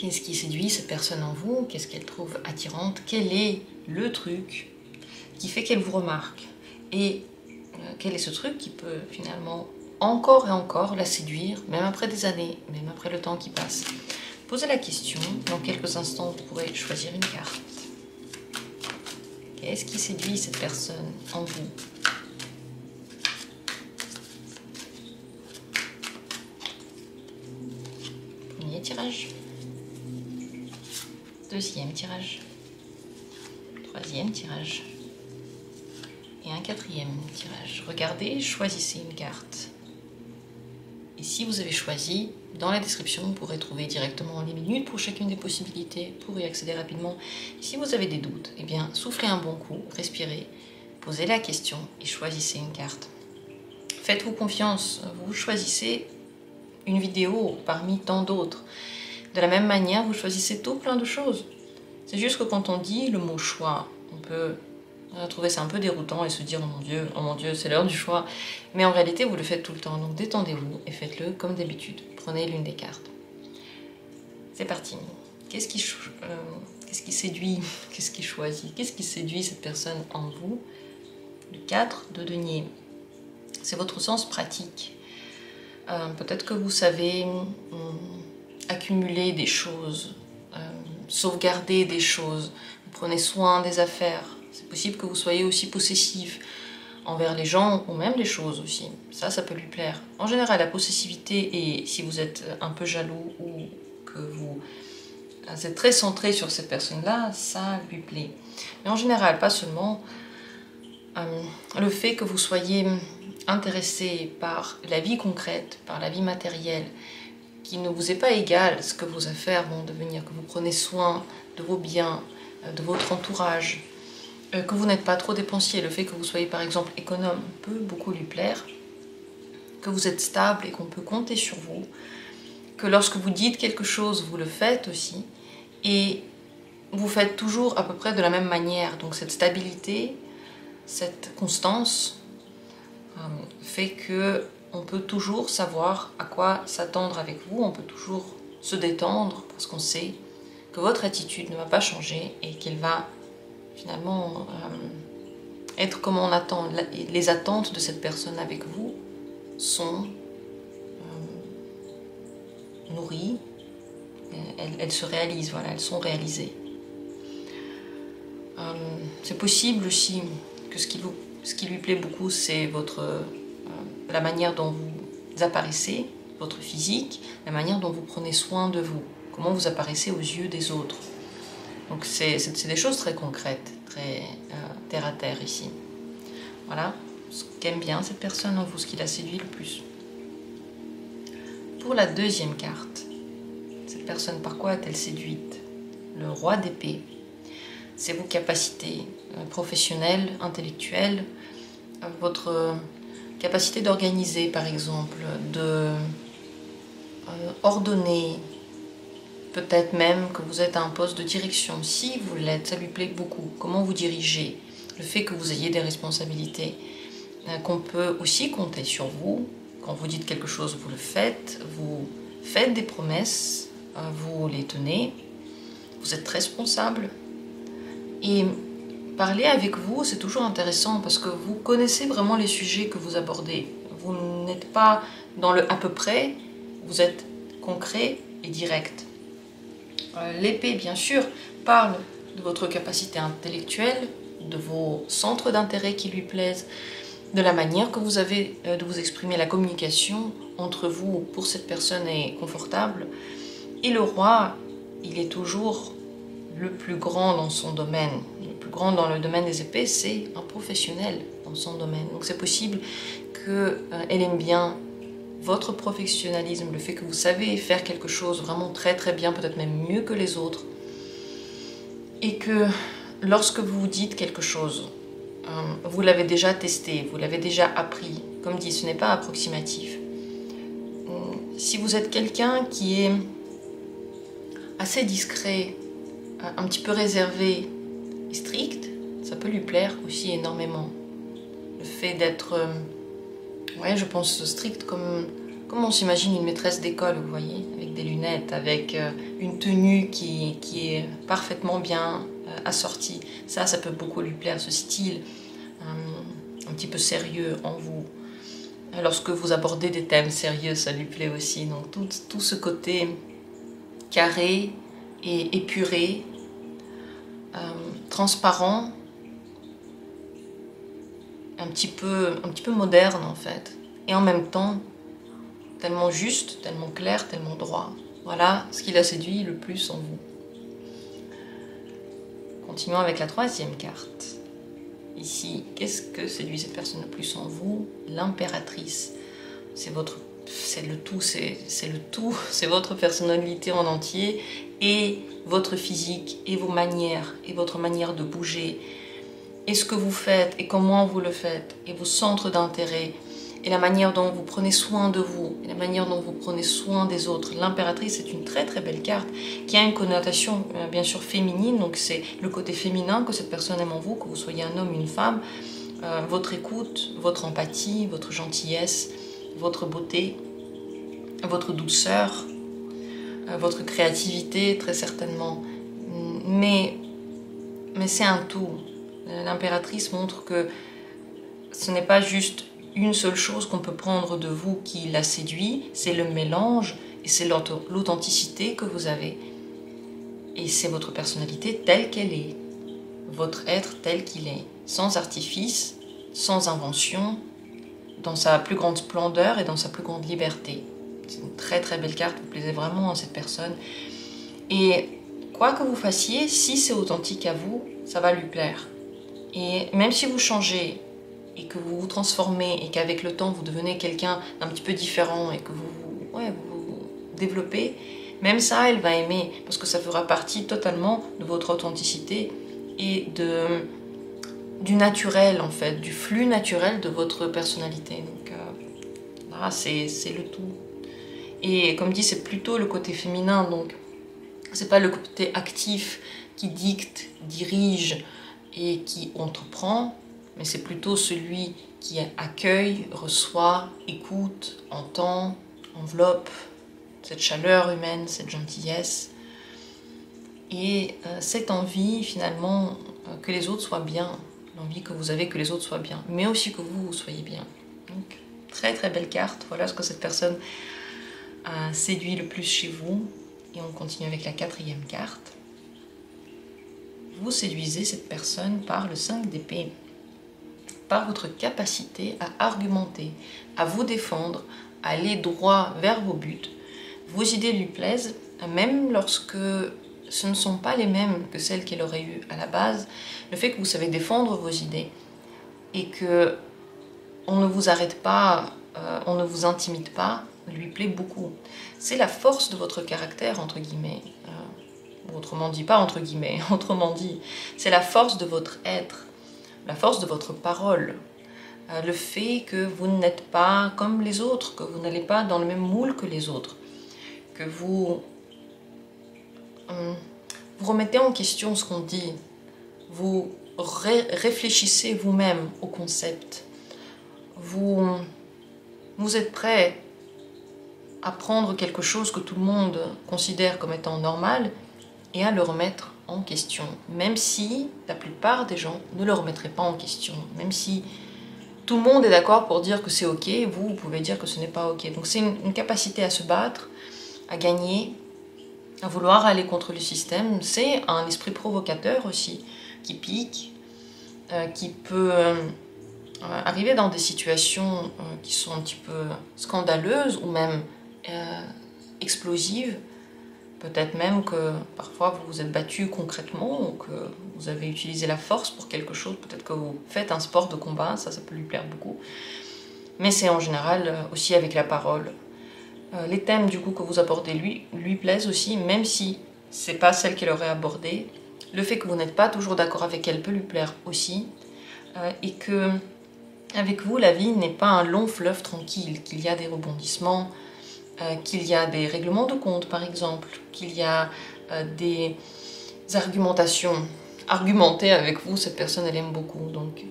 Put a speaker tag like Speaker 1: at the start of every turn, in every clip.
Speaker 1: Qu'est-ce qui séduit cette personne en vous? Qu'est-ce qu'elle trouve attirante? Quel est le truc qui fait qu'elle vous remarque? Et quel est ce truc qui peut finalement encore et encore la séduire, même après des années, même après le temps qui passe? Posez la question. Dans quelques instants, vous pourrez choisir une carte. Qu'est-ce qui séduit cette personne en vous? Premier tirage. Deuxième tirage. Troisième tirage. Et un quatrième tirage. Regardez, choisissez une carte. Et si vous avez choisi, dans la description, vous pourrez trouver directement les minutes pour chacune des possibilités, pour y accéder rapidement. Si vous avez des doutes, eh bien, soufflez un bon coup, respirez, posez la question et choisissez une carte. Faites-vous confiance, vous choisissez une vidéo parmi tant d'autres. De la même manière, vous choisissez tout plein de choses. C'est juste que quand on dit le mot choix, on peut trouver ça un peu déroutant et se dire oh mon Dieu, c'est l'heure du choix. Mais en réalité, vous le faites tout le temps. Donc détendez-vous et faites-le comme d'habitude. Prenez l'une des cartes. C'est parti. Qu'est-ce qui séduit? Qu'est-ce qui choisit? Qu'est-ce qui séduit cette personne en vous? Le 4 de denier. C'est votre sens pratique. Peut-être que vous savez accumuler des choses, sauvegarder des choses. Vous prenez soin des affaires. C'est possible que vous soyez aussi possessif envers les gens ou même les choses aussi. Ça peut lui plaire. En général, la possessivité, et si vous êtes un peu jaloux ou que vous êtes très centré sur cette personne-là, ça lui plaît. Mais en général, pas seulement. Le fait que vous soyez intéressé par la vie concrète, par la vie matérielle, qui ne vous est pas égal ce que vos affaires vont devenir, que vous prenez soin de vos biens, de votre entourage, que vous n'êtes pas trop dépensier, le fait que vous soyez par exemple économe peut beaucoup lui plaire, que vous êtes stable et qu'on peut compter sur vous, que lorsque vous dites quelque chose, vous le faites aussi, et vous faites toujours à peu près de la même manière. Donc cette stabilité, cette constance fait que on peut toujours savoir à quoi s'attendre avec vous, on peut toujours se détendre parce qu'on sait que votre attitude ne va pas changer et qu'elle va finalement être comme on attend. Les attentes de cette personne avec vous sont nourries, elles se réalisent, voilà, elles sont réalisées. C'est possible aussi que ce qui lui plaît beaucoup, c'est la manière dont vous apparaissez, votre physique, la manière dont vous prenez soin de vous, comment vous apparaissez aux yeux des autres. Donc c'est des choses très concrètes, très terre à terre ici. Voilà ce qu'aime bien cette personne en vous, ce qui la séduit le plus. Pour la deuxième carte, cette personne, par quoi est-elle séduite? Le roi d'épée. C'est vos capacités professionnelles, intellectuelles, votre capacité d'organiser par exemple, de ordonner. Peut-être même que vous êtes à un poste de direction. Si vous l'êtes, ça lui plaît beaucoup. Comment vous dirigez? Le fait que vous ayez des responsabilités. Qu'on peut aussi compter sur vous. Quand vous dites quelque chose, vous le faites. Vous faites des promesses. Vous les tenez. Vous êtes responsable. Et parler avec vous, c'est toujours intéressant parce que vous connaissez vraiment les sujets que vous abordez. Vous n'êtes pas dans le à peu près. Vous êtes concret et direct. L'épée, bien sûr, parle de votre capacité intellectuelle, de vos centres d'intérêt qui lui plaisent, de la manière que vous avez de vous exprimer. La communication entre vous pour cette personne est confortable. Et le roi, il est toujours le plus grand dans son domaine. Le plus grand dans le domaine des épées, c'est un professionnel dans son domaine. Donc c'est possible qu'elle aime bien votre professionnalisme, le fait que vous savez faire quelque chose vraiment très très bien, peut-être même mieux que les autres. Et que lorsque vous dites quelque chose, vous l'avez déjà testé, vous l'avez déjà appris. Comme dit, ce n'est pas approximatif. Si vous êtes quelqu'un qui est assez discret, un petit peu réservé et strict, ça peut lui plaire aussi énormément. Le fait d'être, ouais, je pense strict comme comme on s'imagine une maîtresse d'école, vous voyez, avec des lunettes, avec une tenue qui est parfaitement bien assortie. Ça peut beaucoup lui plaire, ce style un petit peu sérieux en vous. Lorsque vous abordez des thèmes sérieux, ça lui plaît aussi. Donc tout ce côté carré et épuré, transparent, un petit peu moderne en fait. Et en même temps, tellement juste, tellement clair, tellement droit. Voilà ce qui l'a séduit le plus en vous. Continuons avec la troisième carte. Ici, qu'est-ce que séduit cette personne le plus en vous? L'impératrice. C'est le tout, c'est votre personnalité en entier et votre physique et vos manières et votre manière de bouger et ce que vous faites et comment vous le faites et vos centres d'intérêt et la manière dont vous prenez soin de vous et la manière dont vous prenez soin des autres. L'impératrice est une très très belle carte qui a une connotation bien sûr féminine, donc c'est le côté féminin que cette personne aime en vous, que vous soyez un homme, une femme, votre écoute, votre empathie, votre gentillesse, votre beauté, votre douceur, votre créativité très certainement, mais c'est un tout. L'impératrice montre que ce n'est pas juste une seule chose qu'on peut prendre de vous qui la séduit, c'est le mélange et c'est l'authenticité que vous avez. Et c'est votre personnalité telle qu'elle est, votre être tel qu'il est, sans artifice, sans invention, dans sa plus grande splendeur et dans sa plus grande liberté. C'est une très très belle carte, vous plaisez vraiment à cette personne. Et quoi que vous fassiez, si c'est authentique à vous, ça va lui plaire. Et même si vous changez, et que vous vous transformez et qu'avec le temps vous devenez quelqu'un d'un petit peu différent et que vous vous développez, même ça elle va aimer parce que ça fera partie totalement de votre authenticité et du naturel en fait, du flux naturel de votre personnalité. Donc là c'est le tout. Et comme dit, c'est plutôt le côté féminin, donc c'est pas le côté actif qui dicte, dirige et qui entreprend, mais c'est plutôt celui qui accueille, reçoit, écoute, entend, enveloppe cette chaleur humaine, cette gentillesse et cette envie finalement que les autres soient bien, l'envie que vous avez que les autres soient bien, mais aussi que vous soyez bien. Donc très très belle carte, voilà ce que cette personne a séduit le plus chez vous. Et on continue avec la quatrième carte. Vous séduisez cette personne par le 5 d'épée, par votre capacité à argumenter, à vous défendre, à aller droit vers vos buts. Vos idées lui plaisent, même lorsque ce ne sont pas les mêmes que celles qu'elle aurait eues à la base. Le fait que vous savez défendre vos idées et que on ne vous arrête pas, on ne vous intimide pas, lui plaît beaucoup. C'est la force de votre caractère, entre guillemets. Autrement dit, pas entre guillemets, autrement dit, c'est la force de votre être, la force de votre parole, le fait que vous n'êtes pas comme les autres, que vous n'allez pas dans le même moule que les autres, que vous remettez en question ce qu'on dit, vous réfléchissez vous-même au concept, vous êtes prêt à prendre quelque chose que tout le monde considère comme étant normal et à le remettre en question, même si la plupart des gens ne le remettraient pas en question, même si tout le monde est d'accord pour dire que c'est ok, vous pouvez dire que ce n'est pas ok. Donc c'est une capacité à se battre, à gagner, à vouloir aller contre le système. C'est un esprit provocateur aussi, qui pique, qui peut arriver dans des situations qui sont un petit peu scandaleuses ou même explosives. Peut-être même que parfois vous vous êtes battu concrètement ou que vous avez utilisé la force pour quelque chose. Peut-être que vous faites un sport de combat, ça peut lui plaire beaucoup. Mais c'est en général aussi avec la parole. Les thèmes du coup que vous abordez lui plaisent aussi, même si c'est pas celle qu'elle aurait abordée. Le fait que vous n'êtes pas toujours d'accord avec elle peut lui plaire aussi. Et que avec vous, la vie n'est pas un long fleuve tranquille, qu'il y a des rebondissements, qu'il y a des règlements de compte par exemple, qu'il y a des argumentations. Argumenter avec vous, cette personne elle aime beaucoup. Donc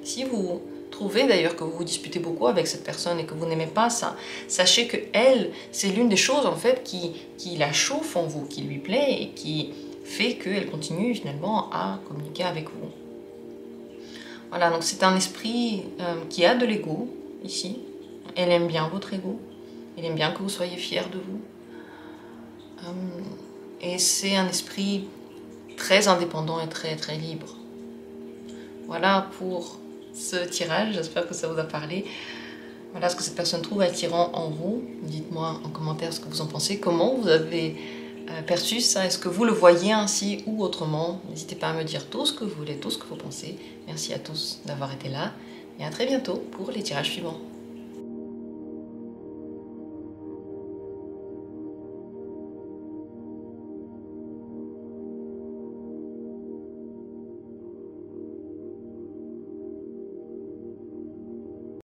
Speaker 1: si vous trouvez d'ailleurs que vous vous disputez beaucoup avec cette personne et que vous n'aimez pas ça, sachez que elle, c'est l'une des choses en fait qui la chauffe en vous, qui lui plaît et qui fait qu'elle continue finalement à communiquer avec vous. Voilà, donc c'est un esprit qui a de l'ego ici. Elle aime bien votre ego. Elle aime bien que vous soyez fiers de vous. Et c'est un esprit très indépendant et très très libre. Voilà pour ce tirage, j'espère que ça vous a parlé. Voilà ce que cette personne trouve attirant en vous. Dites-moi en commentaire ce que vous en pensez, comment vous avez perçu ça, est-ce que vous le voyez ainsi ou autrement. N'hésitez pas à me dire tout ce que vous voulez, tout ce que vous pensez. Merci à tous d'avoir été là et à très bientôt pour les tirages suivants.